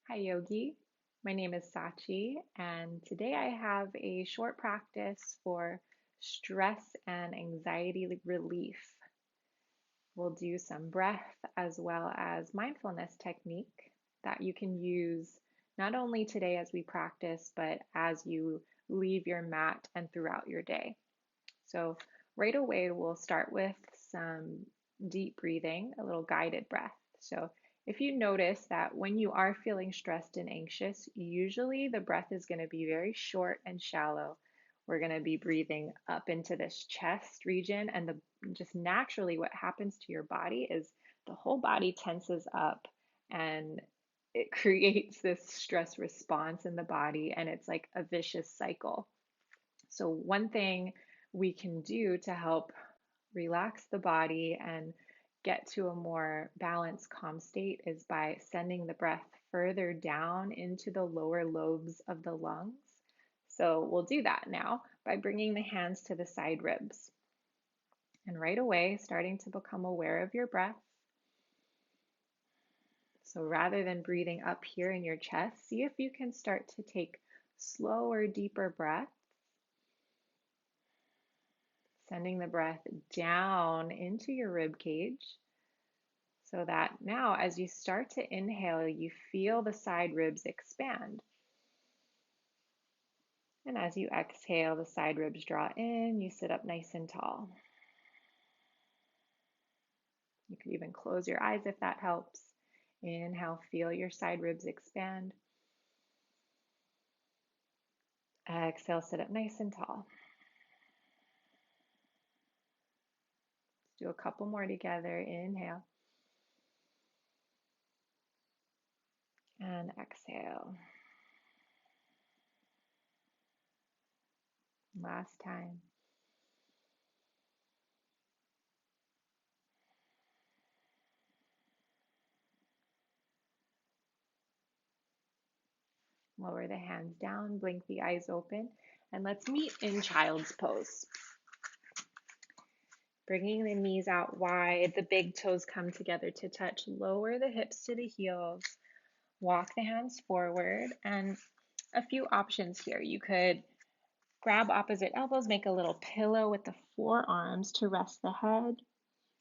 Hi, Yogi. My name is Sachi, and today I have a short practice for stress and anxiety relief. We'll do some breath as well as mindfulness technique that you can use not only today as we practice, but as you leave your mat and throughout your day. So, right away, we'll start with some deep breathing, a little guided breath. So, if you notice that when you are feeling stressed and anxious, usually the breath is going to be very short and shallow. We're going to be breathing up into this chest region, and just naturally what happens to your body is the whole body tenses up and it creates this stress response in the body, and it's like a vicious cycle. So, one thing we can do to help relax the body and get to a more balanced, calm state is by sending the breath further down into the lower lobes of the lungs. So, we'll do that now by bringing the hands to the side ribs. And right away, starting to become aware of your breath. So, rather than breathing up here in your chest, see if you can start to take slower, deeper breaths. Sending the breath down into your rib cage so that now as you start to inhale, you feel the side ribs expand. And as you exhale, the side ribs draw in, you sit up nice and tall. You could even close your eyes if that helps. Inhale, feel your side ribs expand. Exhale, sit up nice and tall. Let's do a couple more together. Inhale. And exhale. Last time. Lower the hands down, blink the eyes open, and let's meet in child's pose. Bringing the knees out wide, the big toes come together to touch. Lower the hips to the heels. Walk the hands forward, and a few options here. You could grab opposite elbows, make a little pillow with the forearms to rest the head.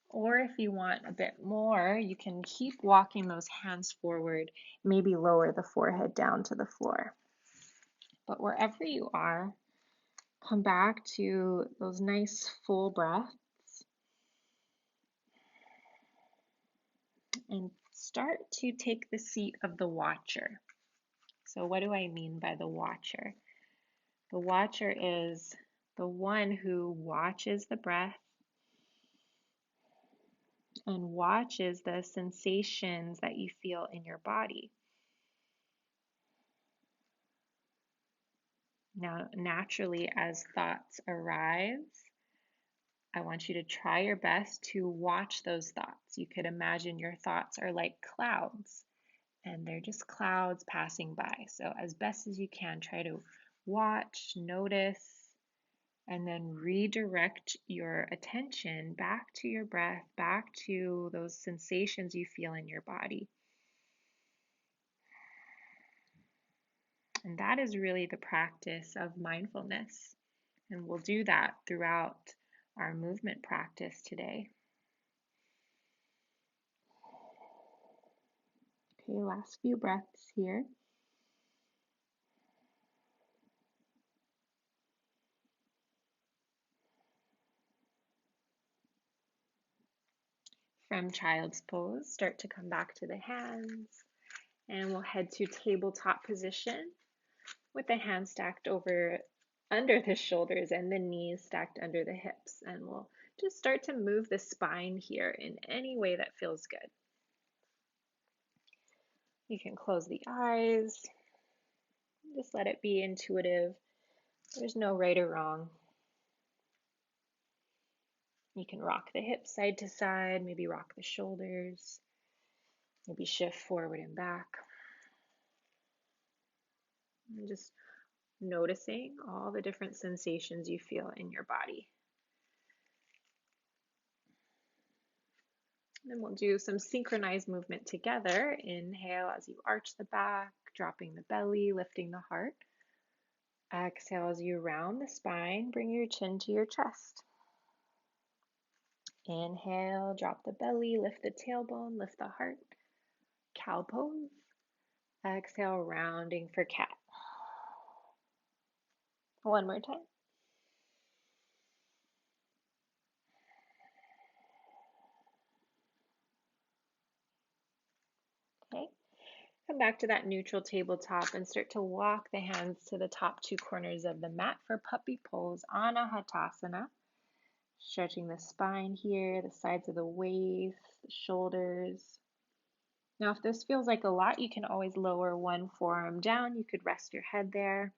Or if you want a bit more, you can keep walking those hands forward, maybe lower the forehead down to the floor. But wherever you are, come back to those nice full breaths and start to take the seat of the watcher. So, what do I mean by the watcher? The watcher is the one who watches the breath and watches the sensations that you feel in your body. Now, naturally, as thoughts arise, I want you to try your best to watch those thoughts. You could imagine your thoughts are like clouds, and they're just clouds passing by. So, as best as you can, try to watch, notice, and then redirect your attention back to your breath, back to those sensations you feel in your body. And that is really the practice of mindfulness. And we'll do that throughout our movement practice today. Okay, last few breaths here. From child's pose, start to come back to the hands, and we'll head to tabletop position with the hands stacked over under the shoulders and the knees stacked under the hips. And we'll just start to move the spine here in any way that feels good. You can close the eyes, just let it be intuitive. There's no right or wrong. You can rock the hips side to side, maybe rock the shoulders, maybe shift forward and back. And just noticing all the different sensations you feel in your body. And we'll do some synchronized movement together. Inhale as you arch the back, dropping the belly, lifting the heart. Exhale as you round the spine, bring your chin to your chest. Inhale, drop the belly, lift the tailbone, lift the heart. Cow pose. Exhale, rounding for cat. One more time. Okay. Come back to that neutral tabletop and start to walk the hands to the top two corners of the mat for puppy pose, Anahatasana. Stretching the spine here, the sides of the waist, the shoulders. Now, if this feels like a lot, you can always lower one forearm down. You could rest your head there,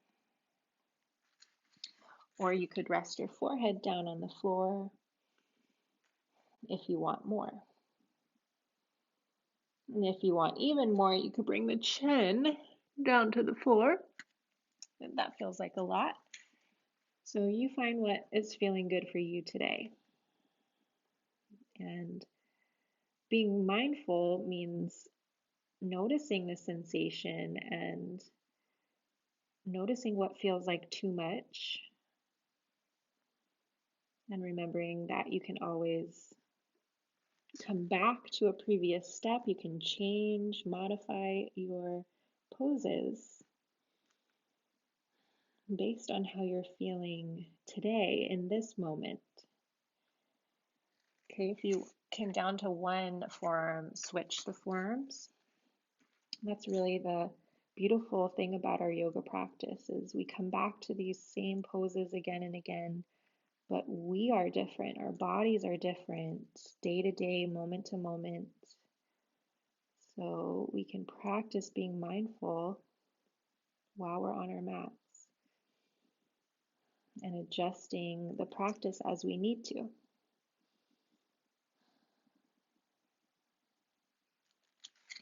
or you could rest your forehead down on the floor if you want more. And if you want even more, you could bring the chin down to the floor. If that feels like a lot. So you find what is feeling good for you today. And being mindful means noticing the sensation and noticing what feels like too much. And remembering that you can always come back to a previous step. You can change, modify your poses based on how you're feeling today in this moment. Okay, if you came down to one forearm, switch the forearms. That's really the beautiful thing about our yoga practice is we come back to these same poses again and again, but we are different. Our bodies are different, day to day, moment to moment. So we can practice being mindful while we're on our mats and adjusting the practice as we need to.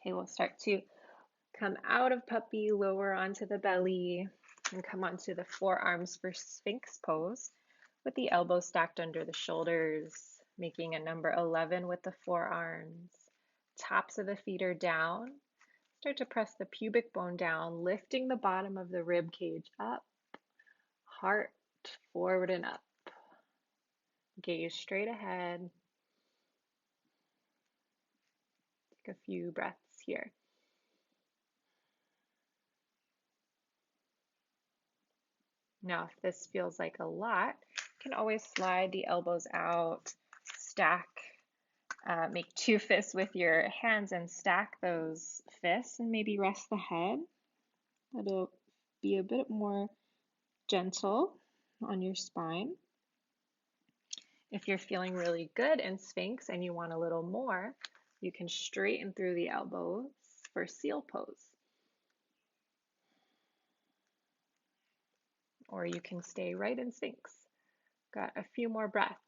Okay, we'll start to come out of puppy, lower onto the belly, and come onto the forearms for Sphinx pose with the elbows stacked under the shoulders, making a number 11 with the forearms. Tops of the feet are down. Start to press the pubic bone down, lifting the bottom of the rib cage up, heart forward and up. Gaze straight ahead. Take a few breaths here. Now, if this feels like a lot, you can always slide the elbows out, stack, make two fists with your hands and stack those fists and maybe rest the head. It'll be a bit more gentle on your spine. If you're feeling really good in Sphinx and you want a little more, you can straighten through the elbows for seal pose. Or you can stay right in Sphinx. Got a few more breaths.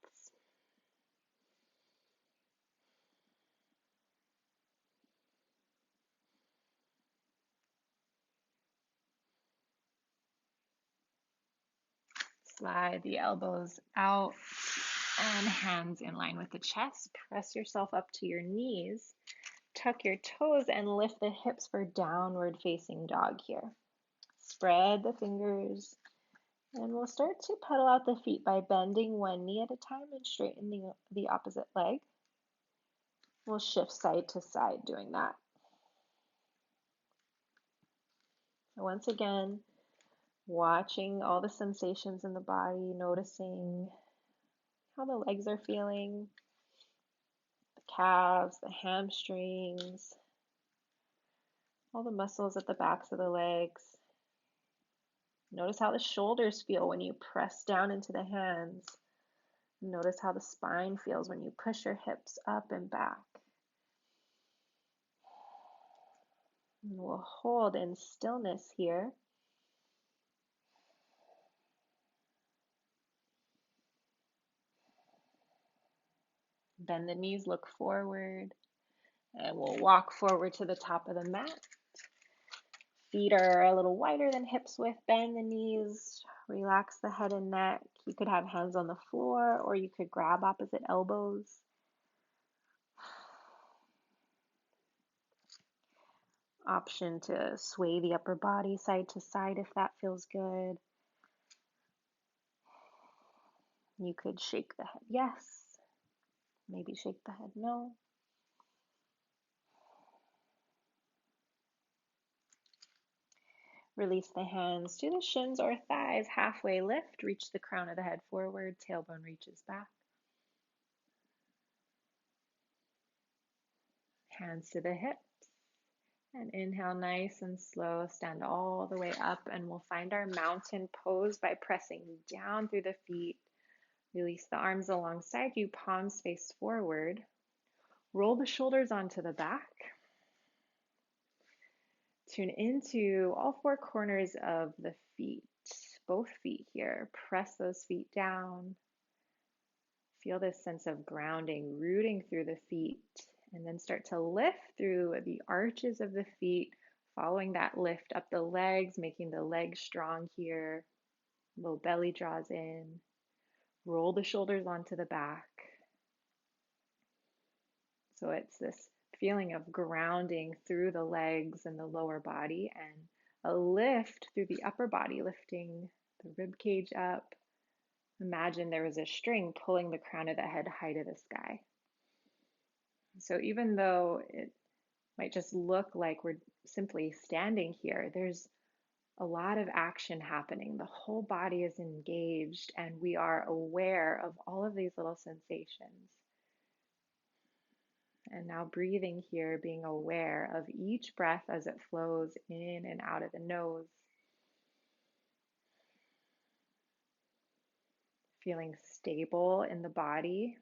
Slide the elbows out and hands in line with the chest. Press yourself up to your knees. Tuck your toes and lift the hips for downward facing dog here. Spread the fingers and we'll start to pedal out the feet by bending one knee at a time and straightening the opposite leg. We'll shift side to side doing that. So once again, watching all the sensations in the body, noticing how the legs are feeling, the calves, the hamstrings, all the muscles at the backs of the legs. Notice how the shoulders feel when you press down into the hands. Notice how the spine feels when you push your hips up and back. And we'll hold in stillness here. Bend the knees, look forward, and we'll walk forward to the top of the mat. Feet are a little wider than hips width. Bend the knees, relax the head and neck. You could have hands on the floor or you could grab opposite elbows. option to sway the upper body side to side if that feels good. You could shake the head yes, maybe shake the head no. Release the hands to the shins or thighs, halfway lift, reach the crown of the head forward, tailbone reaches back. Hands to the hips. And inhale nice and slow, stand all the way up, and we'll find our mountain pose by pressing down through the feet. Release the arms alongside you, palms face forward. Roll the shoulders onto the back. Tune into all four corners of the feet, both feet here. Press those feet down. Feel this sense of grounding, rooting through the feet, and then start to lift through the arches of the feet, following that lift up the legs, making the legs strong here. Low belly draws in. Roll the shoulders onto the back. So it's this feeling of grounding through the legs and the lower body, and a lift through the upper body, lifting the rib cage up. Imagine there was a string pulling the crown of the head high to the sky. So even though it might just look like we're simply standing here, there's a lot of action happening. The whole body is engaged, and we are aware of all of these little sensations. And now breathing here, being aware of each breath as it flows in and out of the nose. Feeling stable in the body,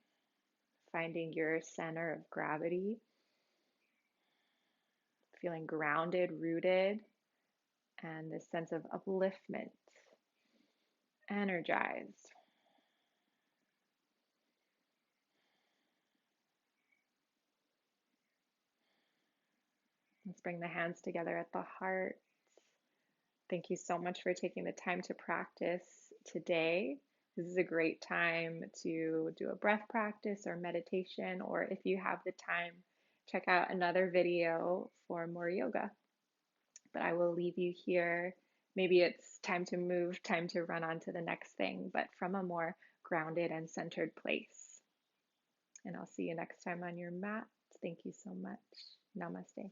finding your center of gravity. Feeling grounded, rooted, and this sense of upliftment, energized. Let's bring the hands together at the heart. Thank you so much for taking the time to practice today. This is a great time to do a breath practice or meditation, or if you have the time, check out another video for more yoga. But I will leave you here. Maybe it's time to move, time to run on to the next thing, but from a more grounded and centered place. And I'll see you next time on your mat. Thank you so much. Namaste.